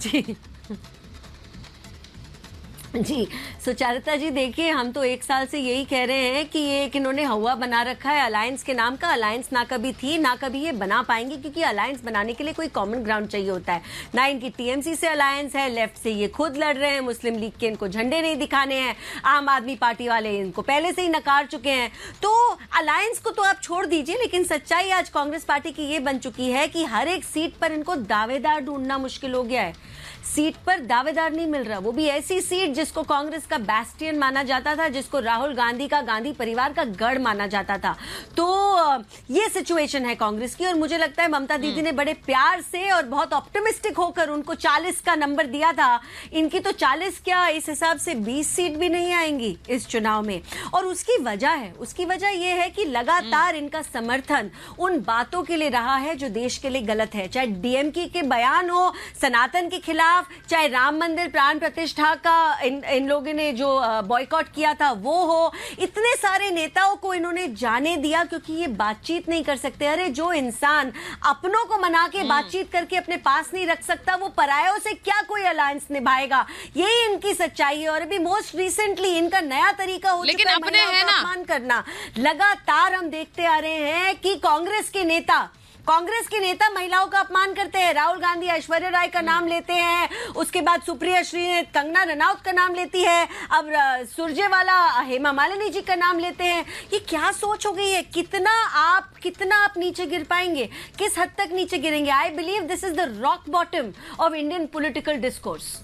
जी जी सुचारिता जी, देखिए हम तो एक साल से यही कह रहे हैं कि ये एक इन्होंने हवा बना रखा है अलायंस के नाम का। अलायंस ना कभी थी ना कभी ये बना पाएंगे, क्योंकि अलायंस बनाने के लिए कोई कॉमन ग्राउंड चाहिए होता है। ना इनकी टीएमसी से अलायंस है, लेफ्ट से ये खुद लड़ रहे हैं, मुस्लिम लीग के इनको झंडे नहीं दिखाने हैं, आम आदमी पार्टी वाले इनको पहले से ही नकार चुके हैं। तो अलायंस को तो आप छोड़ दीजिए, लेकिन सच्चाई आज कांग्रेस पार्टी की ये बन चुकी है कि हर एक सीट पर इनको दावेदार ढूंढना मुश्किल हो गया है। सीट पर दावेदार नहीं मिल रहा, वो भी ऐसी सीट जिसको कांग्रेस का बैस्टियन माना जाता था, जिसको राहुल गांधी का, गांधी परिवार का गढ़ माना जाता था। तो ये सिचुएशन है कांग्रेस की, और मुझे लगता है ममता दीदी ने बड़े प्यार से और बहुत ऑप्टिमिस्टिक होकर उनको 40 का नंबर दिया था। इनकी तो 40 क्या, इस हिसाब से 20 सीट भी नहीं आएंगी इस चुनाव में। और उसकी वजह यह है कि लगातार इनका समर्थन उन बातों के लिए रहा है जो देश के लिए गलत है, चाहे डीएमके के बयान हो सनातन के खिलाफ, चाहे राम मंदिर प्राण प्रतिष्ठा का इन लोगों ने जो बॉयकॉट किया था वो हो। इतने सारे नेताओं को इन्होंने जाने दिया क्योंकि ये बातचीत नहीं कर सकते। अरे जो इंसान अपनों को मना के बातचीत करके अपने पास नहीं रख सकता, वो परायों से क्या कोई अलायंस निभाएगा? यही इनकी सच्चाई है। और अभी मोस्ट रिसेंटली इनका नया तरीका हो चुका है महिलाओं का अपमान करना। लगातार हम देखते आ रहे हैं कि कांग्रेस के नेता महिलाओं का अपमान करते हैं। राहुल गांधी ऐश्वर्या राय का नाम लेते हैं, उसके बाद सुप्रिया श्रीनेत कंगना रनौत का नाम लेती है, अब सुरजेवाला हेमा मालिनी जी का नाम लेते हैं। ये क्या सोच हो गई है? कितना आप नीचे गिर पाएंगे? किस हद तक नीचे गिरेंगे? I believe this is the rock bottom of Indian political discourse.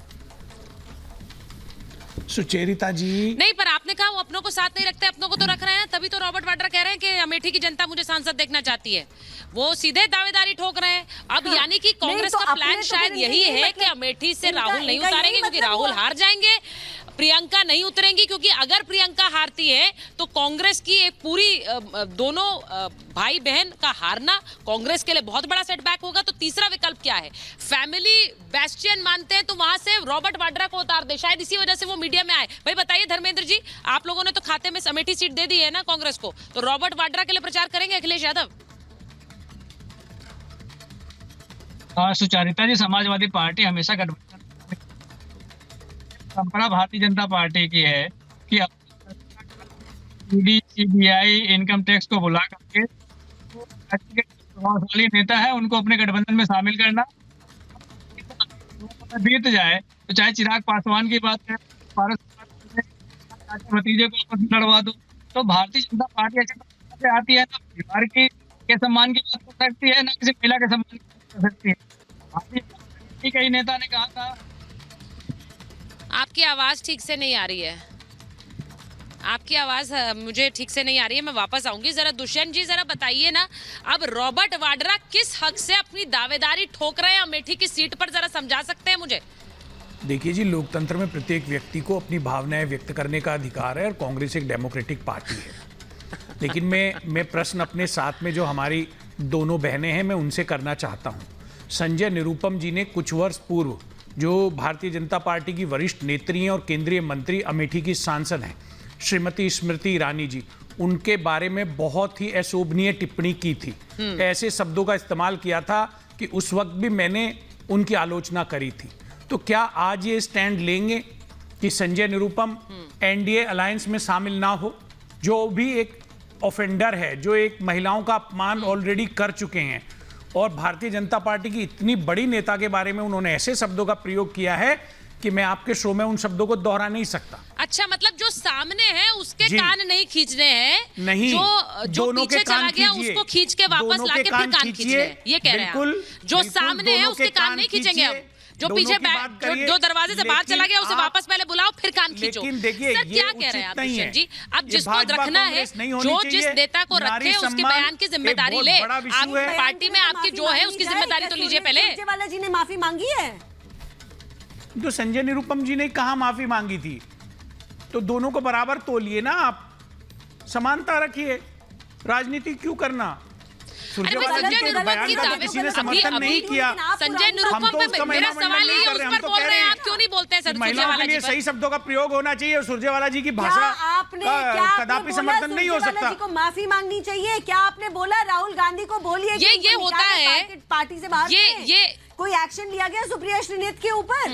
Sucharita ji नहीं, पर आपने कहा वो अपनों को साथ नहीं रखते, अपनों को तो रख रहे हैं। तभी तो रॉबर्ट वाड्रा कह रहे हैं कि अमेठी की जनता मुझे सांसद देखना चाहती है। वो सीधे दावेदारी ठोक रहे हैं। अब यानी कि कांग्रेस का प्लान शायद यही है कि अमेठी से राहुल नहीं उतारेंगे क्योंकि राहुल हार जाएंगे, प्रियंका नहीं उतरेंगी, क्योंकि अगर प्रियंका हारती है तो कांग्रेस की एक पूरी दोनों भाई बहन का हारना कांग्रेस के लिए बहुत बड़ा सेटबैक होगा। तो तीसरा विकल्प क्या है? फैमिली बेस्टियन मानते हैं तो वहां से रॉबर्ट वाड्रा को उतार दे, शायद इसी वजह से वो मीडिया में आए। भाई बताइए धर्मेंद्र जी, आप लोगों ने तो खाते में अमेठी सीट दे दी है ना कांग्रेस को, तो रॉबर्ट वाड्रा के लिए प्रचार करेंगे अखिलेश यादव? सुचारिता जी, समाजवादी पार्टी हमेशा गठबंधन परंपरा भारतीय जनता पार्टी की है कि ईडी, सीबीआई, इनकम टैक्स को बुला करके जो प्रभावशाली नेता है उनको अपने गठबंधन में शामिल करना। बीत जाए तो चाहे चिराग पासवान की बात है, भतीजे को आपस में लड़वा दो, तो भारतीय जनता पार्टी ऐसे आती है ना परिवार के सम्मान की बात कर सकती है, ना किसी महिला के सम्मान की बात कर सकती है। भारतीय कई नेता ने कहा था। आपकी आवाज ठीक से नहीं आ रही है, आपकी आवाज मुझे ठीक से नहीं आ रही है। मैं वापस आऊंगी। जरा दुष्यंत जी जरा बताइए ना, अब रॉबर्ट वाड्रा किस हक से अपनी दावेदारी ठोक रहे हैं अमेठी की सीट पर, जरा समझा सकते हैं मुझे? देखिए जी, लोकतंत्र में प्रत्येक व्यक्ति को अपनी भावनाएं व्यक्त करने का अधिकार है और कांग्रेस एक डेमोक्रेटिक पार्टी है। लेकिन मैं प्रश्न अपने साथ में जो हमारी दोनों बहनें हैं मैं उनसे करना चाहता हूँ। संजय निरुपम जी ने कुछ वर्ष पूर्व, जो भारतीय जनता पार्टी की वरिष्ठ नेत्री हैं और केंद्रीय मंत्री अमेठी की सांसद हैं श्रीमती स्मृति ईरानी जी, उनके बारे में बहुत ही अशोभनीय टिप्पणी की थी। ऐसे शब्दों का इस्तेमाल किया था कि उस वक्त भी मैंने उनकी आलोचना करी थी। तो क्या आज ये स्टैंड लेंगे कि संजय निरुपम एनडीए अलायंस में शामिल ना हो? जो भी एक ऑफेंडर है, जो एक महिलाओं का अपमान ऑलरेडी कर चुके हैं, और भारतीय जनता पार्टी की इतनी बड़ी नेता के बारे में उन्होंने ऐसे शब्दों का प्रयोग किया है कि मैं आपके शो में उन शब्दों को दोहरा नहीं सकता। अच्छा, मतलब जो सामने है उसके कान नहीं खींचने हैं, नहीं, जो पीछे चला गया उसको खींच के वापस लाके फिर कान खींचने हैं, ये कह रहे हैं। जो सामने है उसके कान नहीं खींचेंगे अब, जो पीछे जो दरवाजे से बाहर चला गया उसे वापस पहले बुलाओ फिर कान खींचो। देखिए, सर क्या कह रहे हैं आप दुष्यंत जी? अब जिसको रखना है, जो जिस नेता को रखे उसके बयान की जिम्मेदारी ले। आप पार्टी में आपकी जो है उसकी जिम्मेदारी तो लीजिए पहले। सुरजेवाला जी ने माफी मांगी है? तो संजय निरुपम जी ने कहा माफी मांगी थी? तो दोनों को बराबर तोलिए ना, आप समानता रखिए, राजनीति क्यों करना? सुरजेवाला जी के बयान का तो किसी ने समर्थन नहीं किया। संजय निरुपम पे मेरा सवाल ये है, उस पर बोल रहे हैं, आप क्यों नहीं बोलते हैं सर? महिलाओं के लिए सही शब्दों का प्रयोग होना चाहिए। सुरजेवाला जी की भाषा कदापि समर्थन नहीं हो सकता। को माफी मांगनी चाहिए? क्या आपने बोला राहुल गांधी को बोलिए ये होता है पार्टी से बाहर? कोई एक्शन लिया गया सुप्रिया श्रीनेत के ऊपर?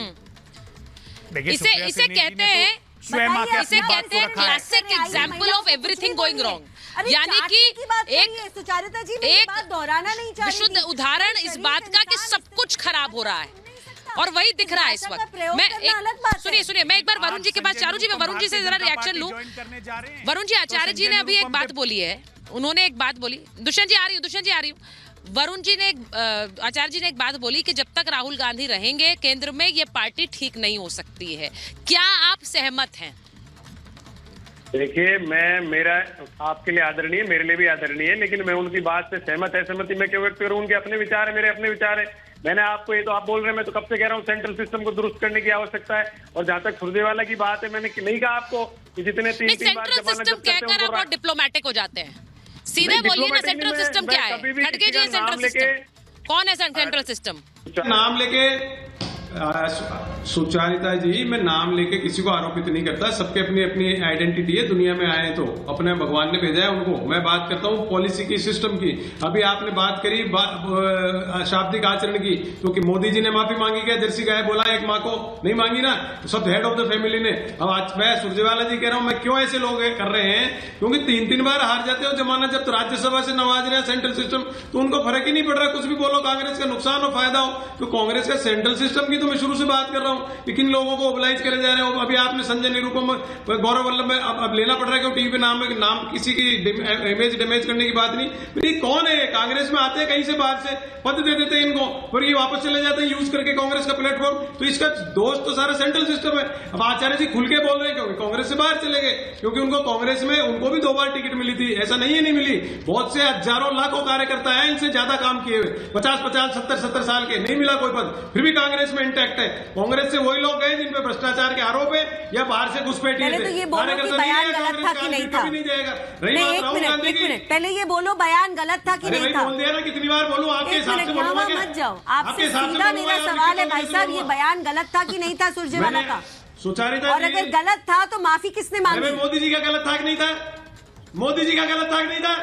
देखिए, इसे सुप्रिया इसे सेनेट जी कहते ने तो हैं स्वयं आके इसे अपनी बात कहते को हैं रखा है। Classic example of everything going wrong. अरे यानी चाटने की बात कि करिए, सुचारिता जी, मैं ये एक बात दोहराना नहीं चाह रही विशुद्ध थी। उदाहरण इस शरीफ बात का कि इंसान सब इस कुछ तरीके खराब से हो रहा है बोल नहीं सकता। और वही दिख रहा है इस भाषा का वक्त। प्रयोग मैं करना अलग बात है। सुनिए मैं एक बार वरुण जी के पास, चारू जी, मैं वरुण जी से जरा रिएक्शन लूं। वरुण जी, आचार्य जी ने अभी एक बात बोली है, उन्होंने एक बात बोली। दुष्यंत जी आ रही हूँ। वरुण जी ने आचार्य जी ने एक बात बोली कि जब तक राहुल गांधी रहेंगे केंद्र में ये पार्टी ठीक नहीं हो सकती है। क्या आप सहमत हैं? देखिए, मेरा आपके लिए आदरणीय, मेरे लिए भी आदरणीय है, लेकिन मैं उनकी बात से सहमत है। सहमति मैं क्यों व्यक्त करूं? उनके अपने विचार है, मेरे अपने विचार है। मैंने आपको, ये तो आप बोल रहे हैं, मैं तो कब से कह रहा हूँ सेंट्रल सिस्टम को दुरुस्त करने की आवश्यकता है। और जहां तक सुरजेवाला की बात है, मैंने नहीं कहा आपको कि जितने तीन बार सेंट्रल जमानत सिस्टम जब्त करते हैं कहकर आप उनको बहुत डिप्लोमेटिक हो जाते हैं। सीधे नहीं, बोलिए ना, diplomatic सेंट्रल नहीं, सिस्टम मैं क्या है? कभी भी खड़गे किसी जी, का नाम सेंट्रल सिस्टम कौन है? सेंट्रल सिस्टम नाम लेके सुचारिता जी, मैं नाम लेके किसी को आरोपित नहीं करता। सबके अपनी अपनी आइडेंटिटी है। दुनिया में आए तो अपने भगवान ने भेजा है उनको। मैं बात करता हूँ पॉलिसी की, सिस्टम की। अभी आपने बात करी शाब्दिक आचरण की, क्योंकि मोदी जी ने माफी मांगी क्या? जर्सी गाय बोला एक माँ को नहीं मांगी ना, तो सब हेड ऑफ द फैमिली ने। अब आज मैं सुरजेवाला जी कह रहा हूँ, मैं क्यों ऐसे लोग कर रहे हैं? क्योंकि 3 बार हार जाते हो जमानत जब, तो राज्यसभा से नवाज रहे हैं सेंट्रल सिस्टम, तो उनको फर्क ही नहीं पड़ रहा। कुछ भी बोलो, कांग्रेस का नुकसान हो फायदा हो, तो कांग्रेस का सेंट्रल सिस्टम की तो मैं शुरू से बात कर रहा हूं कि किन लोगों को ओबलाइज करे जा रहे हैं। अभी आपने संजय निरुपम, गौरव वल्लभ में अब लेना पड़ रहा है क्यों? टीवी पे नाम किसी की इमेज डैमेज करने की बात नहीं। मेरी कौन है? कांग्रेस में आते हैं कहीं से बाहर से, पद दे देते हैं इनको, और ये वापस चले जाते हैं यूज करके कांग्रेस का प्लेटफॉर्म। तो इसका दोस्त तो सारा सेंट्रल सिस्टम है। अब आचार्य जी खुल के बोल रहे हैं क्योंकि कांग्रेस से बाहर चले गए, क्योंकि उनको कांग्रेस में उनको भी 2 बार टिकट मिली थी। ऐसा नहीं है नहीं मिली, बहुत से हजारों लाखों कार्यकर्ता है इनसे ज्यादा काम किए हुए, 50-50, 70-70 साल के, नहीं मिला कोई पद, फिर भी कांग्रेस में इंटैक्ट है। कांग्रेस से वही लोग गए जिन पे भ्रष्टाचार के आरोप है या बाहर से घुसपैठिए थे। पहले तो ये बोलो कि बयान गलत था कि नहीं था। नहीं जाएगा। नहीं, एक मिनट, पहले ये बोलो बयान गलत था कि नहीं था। बोल दिया ना, कितनी बार बोलूं? आपके हिसाब से बोलूंगा क्या? मत जाओ, आपसे सीधा मेरा सवाल है भाई साहब, ये बयान गलत था कि नहीं था सुरजेवाला का? सुचारिता, और अगर गलत था तो माफी किसने मांगी? मोदी जी का गलत था कि नहीं था? मोदी जी का गलत था कि नहीं था?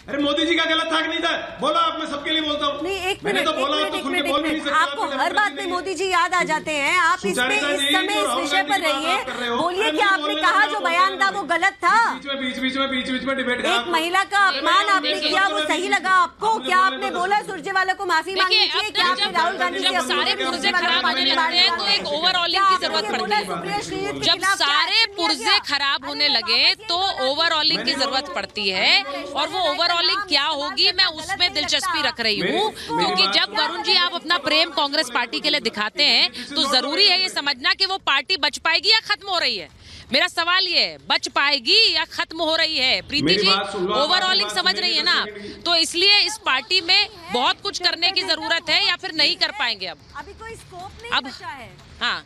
अरे मोदी जी का गलत था कि नहीं था? बोला आप, मैं सबके लिए बोलता हूँ। नहीं, एक मैंने मिनट, तो बोला, तो खुल के बोल भी नहीं सकते। आपको हर बात में मोदी जी याद आ जाते हैं। आप इस समय इस विषय पर रहिए, बोलिए कि आपने कहा जो बयान था वो गलत था। बीच में डिबेट, एक महिला का अपमान आपने किया, वो सही लगा आपको? क्या आपने बोला सुरजेवाला को माफी मांगनी चाहिए? क्या आपने राहुल गांधी से सारे पुर्जे खराब होने लगते हैं तो एक ओवरऑलिंग की जरूरत पड़ती है। जब सारे पुर्जे खराब होने लगे तो ओवरऑलिंग की जरूरत पड़ती है, और वो ओवरऑलिंग क्या होगी मैं उसमें दिलचस्पी रख रही हूँ, क्योंकि जब वरुण जी आप अपना प्रेम कांग्रेस पार्टी के लिए दिखाते हैं तो जरूरी है ये समझना कि वो पार्टी बच पाएगी या खत्म हो रही है। मेरा सवाल ये है, बच पाएगी या खत्म हो रही है? प्रीति जी ओवरऑलिंग समझ रही है ना, तो इसलिए इस पार्टी में बहुत कुछ करने की जरूरत है या फिर नहीं कर पाएंगे अब? अभी कोई स्कोप नहीं बचा है। हाँ,